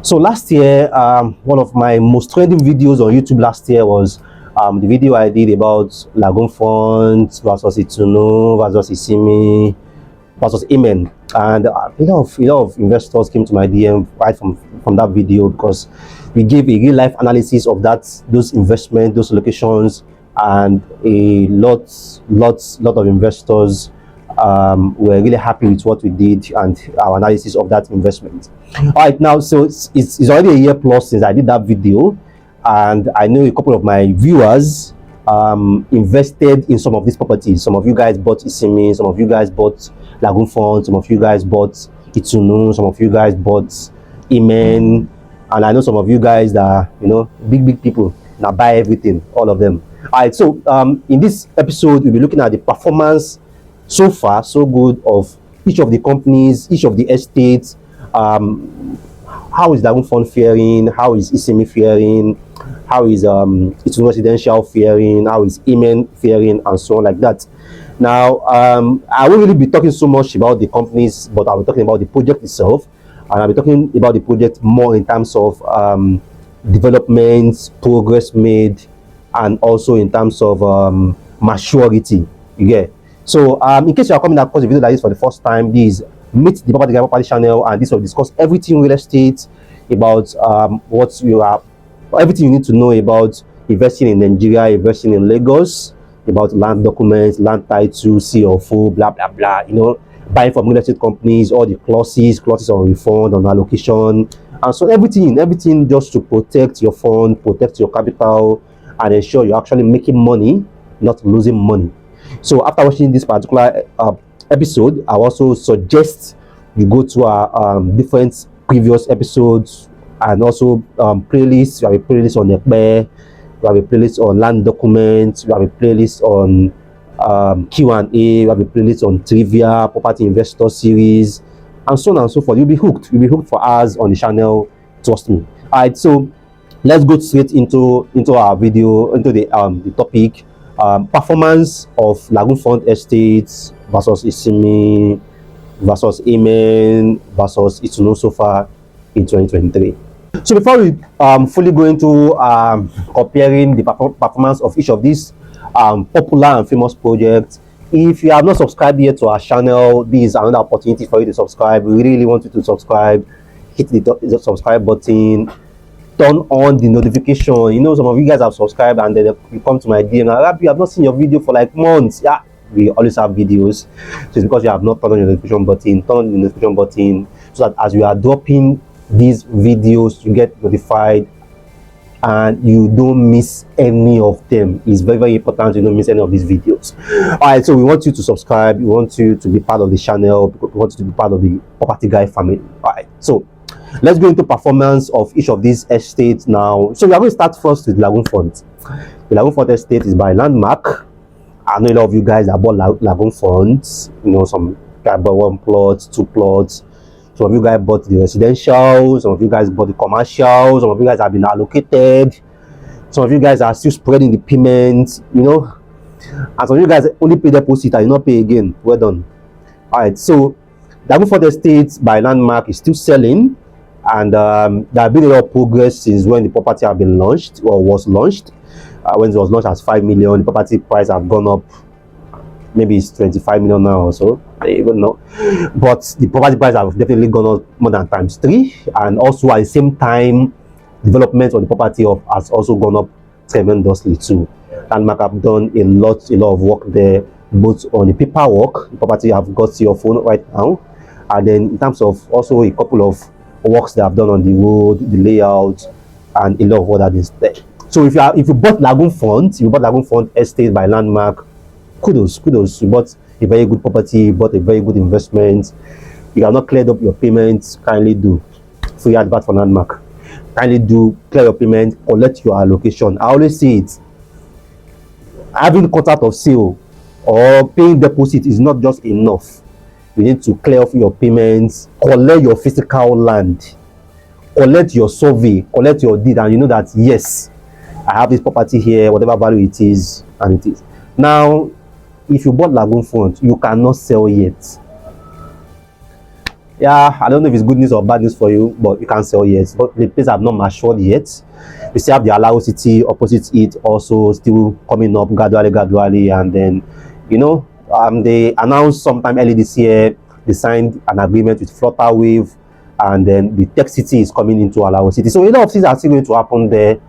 So last year, one of my most trending videos on YouTube last year was the video I did about Lagoon Front versus Itunu versus Isimi versus Amen, and a lot of investors came to my DM right from that video, because we gave a real life analysis of those investments, those locations, and a lot of investors were really happy with what we did and our analysis of that investment. All right, now, so it's already a year plus since I did that video, and I know a couple of my viewers invested in some of these properties. Some of you guys bought Isimi, some of you guys bought Lagoon Front, some of you guys bought Itunu, some of you guys bought Amen, and I know some of you guys that are, big people that buy everything, all of them. All right, so in this episode we'll be looking at the performance so far so good of each of the companies, each of the estates. How is Lagoon Front faring? How is Isimi faring? How is Itunu Residential faring? How is Amen faring? And so on like that. Now, I won't really be talking so much about the companies, but I'll be talking about the project itself, and I'll be talking about the project more in terms of developments, progress made, and also in terms of maturity. Yeah. So in case you are coming across a video like this for the first time, this is Meet the Property channel, and this will discuss everything real estate, about everything you need to know about investing in Nigeria, investing in Lagos, about land documents, land title, CFO, blah blah blah. Buying from real estate companies, all the clauses on refund, on allocation, and so everything just to protect your fund, protect your capital, and ensure you're actually making money, not losing money. So after watching this particular episode, I also suggest you go to our different previous episodes, and also playlists. We have a playlist on Ekpe, we have a playlist on land documents, we have a playlist on Q&A, we have a playlist on trivia, property investor series, and so on and so forth. You'll be hooked for hours on the channel, trust me. All right, so let's go straight into our video, into the topic. Performance of Lagoon Front Estates versus Isimi versus Amen versus Itunu so far in 2023. So before we fully go into comparing the performance of each of these popular and famous projects, if you have not subscribed yet to our channel, this is another opportunity for you to subscribe. We really want you to subscribe. Hit the subscribe button, turn on the notification. Some of you guys have subscribed and then you come to my DM, Rabbi, you have not seen your video for like months. Yeah, we always have videos. So it's because you have not turned on your notification button. Turn on the notification button so that as we are dropping these videos, you get notified and you don't miss any of them. It's very, very important you don't miss any of these videos. All right, so we want you to subscribe. We want you to be part of the channel. We want you to be part of the Property Guy family. All right, so let's go into performance of each of these estates now. So we are going to start first with Lagoon Front. The Lagoon Front Estate is by Landmark. I know a lot of you guys that bought Lagoon Front. Some guys bought 1 plot, 2 plots. Some of you guys bought the residential. Some of you guys bought the commercial. Some of you guys have been allocated. Some of you guys are still spreading the payments. And some of you guys only pay deposit and you not pay again. Well done. All right, so Lagoon Front Estate by Landmark is still selling. And there have been a lot of progress since when the property have been launched or was launched. When it was launched as 5 million, the property price have gone up. Maybe it's 25 million now or so. I don't even know. But the property price have definitely gone up more than ×3. And also at the same time, development on the property has also gone up tremendously too. Landmark have done a lot of work there, both on the paperwork. The property have got your phone right now, and then in terms of also a couple of works they have done on the road, the layout, and a lot of other things there. So if you bought Lagoon Front, Estate by Landmark, kudos. You bought a very good property, you bought a very good investment. You have not cleared up your payments, kindly do. Free advert for Landmark. Kindly do clear your payment, collect your allocation. I always say it. Having contract of sale or paying deposit is not just enough. You need to clear off your payments, collect your physical land, collect your survey, collect your deed, and you know that yes, I have this property here, whatever value it is, and it is. Now, if you bought Lagoon Front, you cannot sell yet. Yeah, I don't know if it's good news or bad news for you, but you can't sell yet. But the place have not matured yet. We still have the Alaro city opposite it, also still coming up gradually, and then, they announced sometime early this year they signed an agreement with Flutterwave, and then the tech city is coming into Alaro city. So a lot of things are still going to happen there,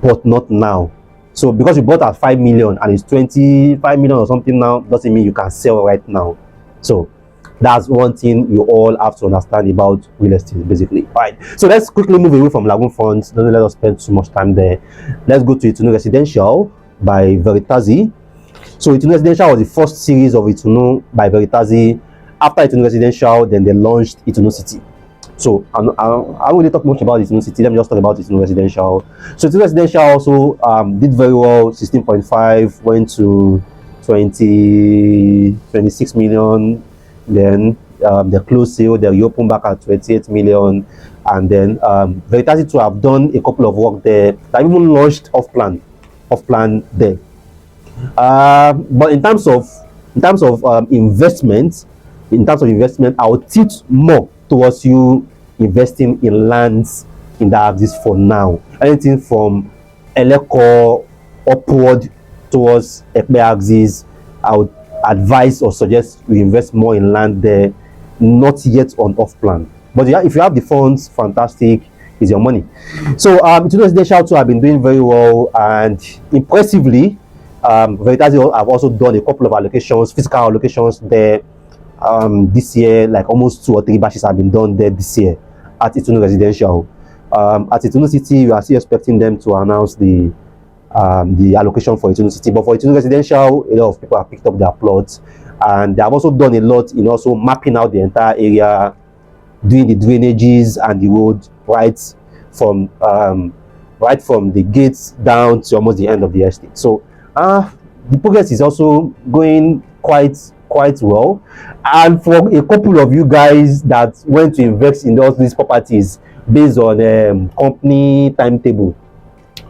but not now. So because you bought at 5 million and it's 25 million or something now, doesn't mean you can sell right now. So that's one thing you all have to understand about real estate, basically. All right, so let's quickly move away from Lagoon Front. Don't let us spend too much time there. Let's go to Itunu Residential by Veritasi. So Itunu Residential was the first series of Itunu by Veritasi. After Itunu Residential, then they launched Itunu City. So I won't really talk much about Itunu City. Let me just talk about Itunu Residential. So Itunu Residential also did very well. 16.5 went to 26 million. Then the close sale, they reopened back at 28 million. And then Veritasi to have done a couple of work there. They even launched off plan there. But in terms of investment, I would tilt more towards you investing in lands in the axis for now. Anything from Eleko upward towards Ekpe axis, I would advise or suggest you invest more in land there, not yet on off plan. But yeah, if you have the funds, fantastic, is your money. So Itunu Residential too have been doing very well, and impressively, Veritasi have also done a couple of allocations, physical allocations there this year. Like almost 2 or 3 batches have been done there this year at Itunu Residential. At Itunu City, you are still expecting them to announce the allocation for Itunu City, but for Itunu Residential, a lot of people have picked up their plots, and they have also done a lot in also mapping out the entire area, doing the drainages and the road right from the gates down to almost the end of the estate. So the progress is also going quite well. And for a couple of you guys that went to invest in all these properties based on company timetable,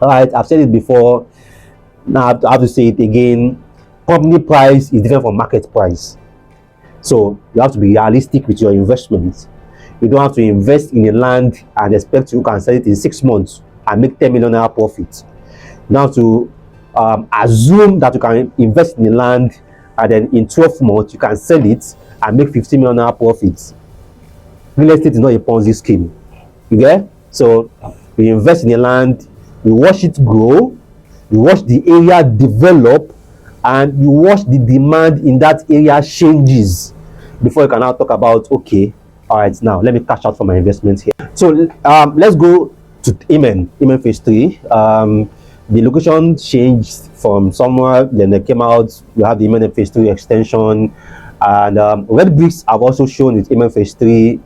all right, I've said it before, now I have to say it again. Company price is different from market price, so you have to be realistic with your investments. You don't have to invest in a land and expect you can sell it in 6 months and make 10 million naira profit. You have to assume that you can invest in the land and then in 12 months you can sell it and make 15 million naira profits. Real estate is not a Ponzi scheme. You get? So you invest in the land, you watch it grow, you watch the area develop, and you watch the demand in that area changes before you can now talk about, okay, all right, now let me cash out for my investment here. So let's go to Imen phase 3. The location changed from somewhere, then they came out. You have the Imen phase 3 extension, and Red Bricks have also shown with Imen phase 3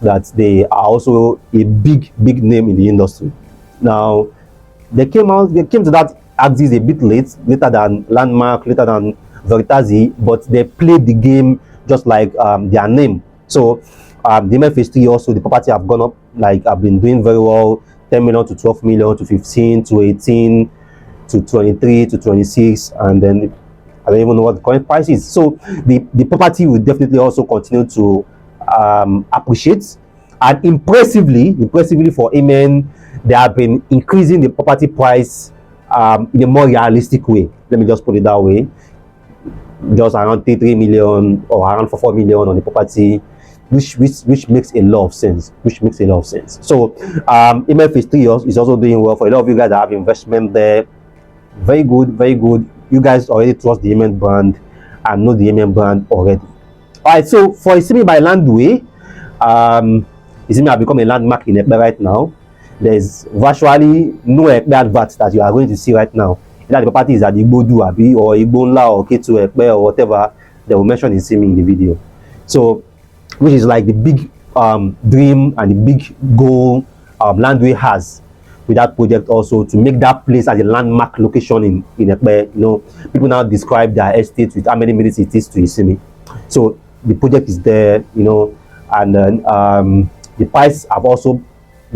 that they are also a big name in the industry. Now they came to that axis a bit later than Landmark, later than Veritasi, but they played the game just like their name. So the Imen phase 3 also, the property have gone up, like have been doing very well. 10 million to 12 million to 15 to 18 to 23 to 26, and then I don't even know what the current price is. So the property will definitely also continue to appreciate. And impressively for Amen, they have been increasing the property price in a more realistic way. Let me just put it that way. Just around 3 million or around 4 million on the property, which makes a lot of sense. So Amen phase 3 is also doing well for a lot of you guys that have investment there. Very good. You guys already trust the Amen brand and know the Amen brand already. All right, so for Isimi by Landway, Isimi have become a landmark in Ekpe right now. There's virtually no Ekpe adverts that you are going to see right now. Either the property is at Igbodu Abi or Igbonla or K2 Ekpe or whatever, they will mention Isimi in the video. So, which is like the big dream and the big goal Landway has with that project, also to make that place as a landmark location in Ekpe. You know, people now describe their estate with how many minutes it is to Isimi. So the project is there, you know, and then the price have also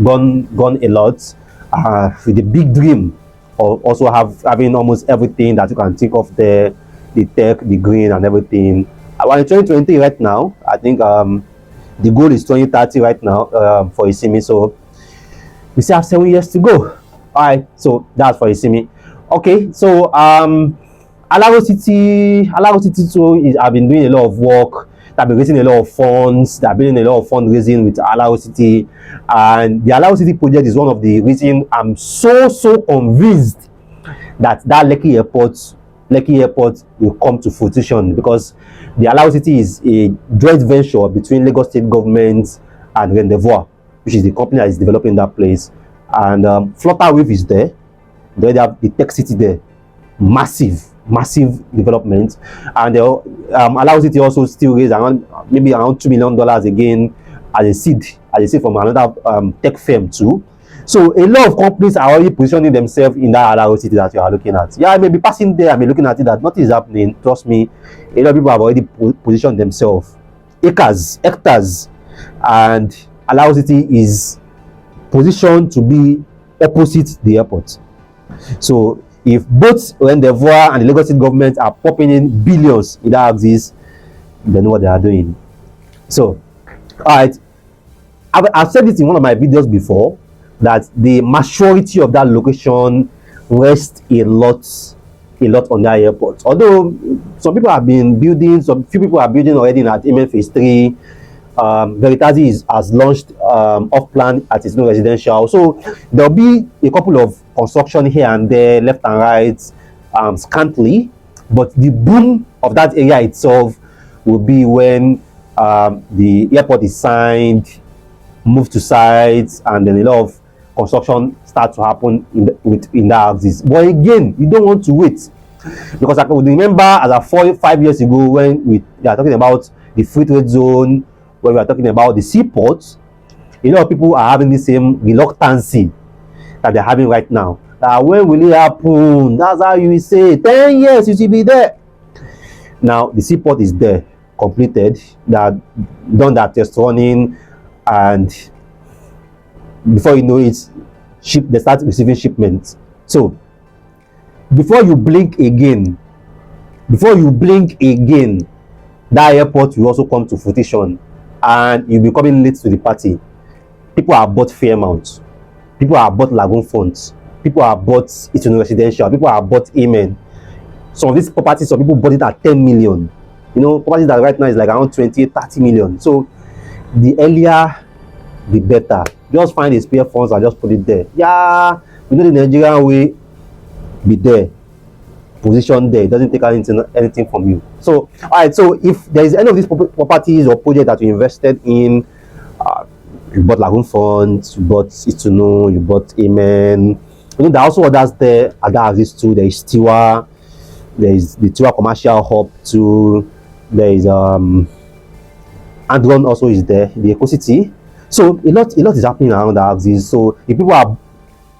gone a lot with the big dream of also having almost everything that you can think of there, the tech, the green and everything. Well, in 2020 right now, I think The goal is 2030 right now for Isimi, so we still have 7 years to go. All right, so that's for Isimi. Okay, so Alaro City too is, I've been doing a lot of work. I've been raising a lot of funds. I've been doing a lot of fundraising with Alaro City, and the Alaro City project is one of the reasons I'm so convinced that Lekki Airport will come to fruition, because the Alaro City is a joint venture between Lagos State government and Rendezvous, which is the company that is developing that place. And Flutterwave is there. They have the tech city there, massive development. And Alaro City also still raise around maybe around $2 million again as a seed from another tech firm too. So a lot of companies are already positioning themselves in that Alaro City that you are looking at. Yeah, I may be passing there, I may be looking at it that nothing is happening. Trust me, a lot of people have already positioned themselves, hectares, and Alaro City is positioned to be opposite the airport. So if both Rendezvous and the Lagos State government are popping in billions in that axis, they know what they are doing. So, all right, I've said this in one of my videos before, that the maturity of that location rests a lot on that airport. Although some people have been building, some few people are building already at Amen Phase 3. Veritasi has launched off plan at Itunu Residential. So there'll be a couple of construction here and there, left and right, scantily. But the boom of that area itself will be when the airport is signed, moved to sites, and then a lot of construction start to happen in that axis. But again, you don't want to wait, because I could remember as a 5 years ago when we are talking about the free trade zone, when we are talking about the seaports, a lot of people are having the same reluctancy that they're having right now. When will it happen? That's how you say 10 years you should be there. Now the seaport is there, completed, that done that test running, and before you know it, they start receiving shipments. So before you blink again, that airport will also come to fruition, and you'll be coming late to the party. People have bought Fairmount, people have bought Lagoon Front, people have bought Itunu Residential, people have bought Amen. Some of these properties, some people bought it at 10 million. You know, properties that right now is like around 28-30 million. So the earlier the better. Just find a spare funds and just put it there. Yeah, you know the Nigerian way, be there, position there. It doesn't take anything from you. So all right, so if there is any of these properties or projects that you invested in, you bought Lagoon Front, you bought Itunu, you bought Amen. You know, there are also others there at that axis too. There is Tiwa, there is the Tiwa Commercial Hub too. There is Andron also is there, the Eco City. So a lot is happening around the axis. So if people are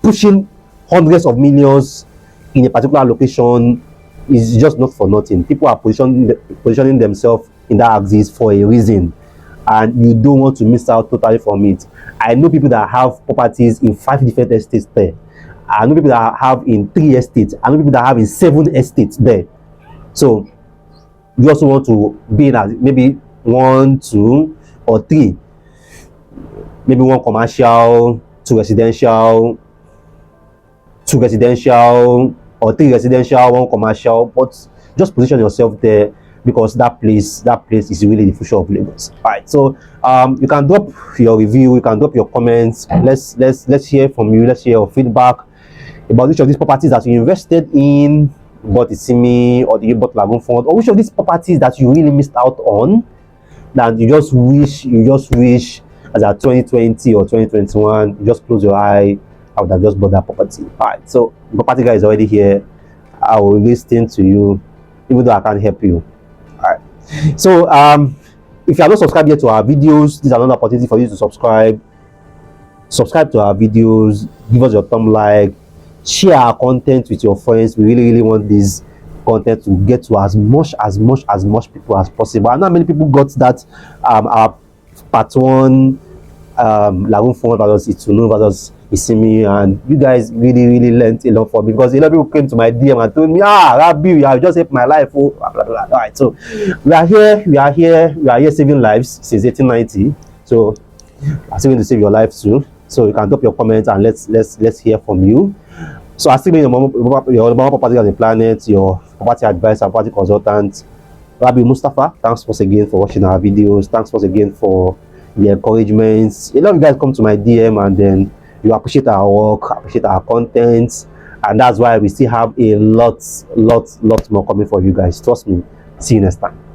pushing hundreds of millions in a particular location, it's just not for nothing. People are positioning themselves in that axis for a reason, and you don't want to miss out totally from it. I know people that have properties in 5 different estates there. I know people that have in 3 estates. I know people that have in 7 estates there. So you also want to be in maybe 1, 2, or 3. Maybe 1 commercial, 2 residential, 2 residential, or 3 residential, 1 commercial. But just position yourself there, because that place is really the future of Lagos. All right, so you can drop your review, you can drop your comments. Let's hear from you. Let's hear your feedback about which of these properties that you invested in, bought Isimi, or you bought Lagoon Front, or which of these properties that you really missed out on, that you just wish as a 2020 or 2021, you just close your eye, I would have just bought that property. All right, so the property guy is already here. I will listen to you, even though I can't help you. All right, so if you are not subscribed yet to our videos, this is another opportunity for you to subscribe to our videos, give us your thumb like, share our content with your friends. We really want this content to get to as much people as possible. And not many people got that our part 1 Lagoon Front versus Itunu versus Isimi, and you guys really learned a lot from me, because a lot of people came to my DM and told me, Rabbi, you have just saved my life. Oh, blah, blah, blah. All right, so we are here saving lives since 1890. So I'm still going to save your life too. So you can drop your comments and let's hear from you. So I still been your mama property on the planet, your property advisor, property consultant, Rabbi Mustafa. Thanks once again for watching our videos. Thanks once again for the encouragements. A lot of you guys come to my DM and then you appreciate our work, appreciate our content, and that's why we still have a lot more coming for you guys. Trust me. See you next time.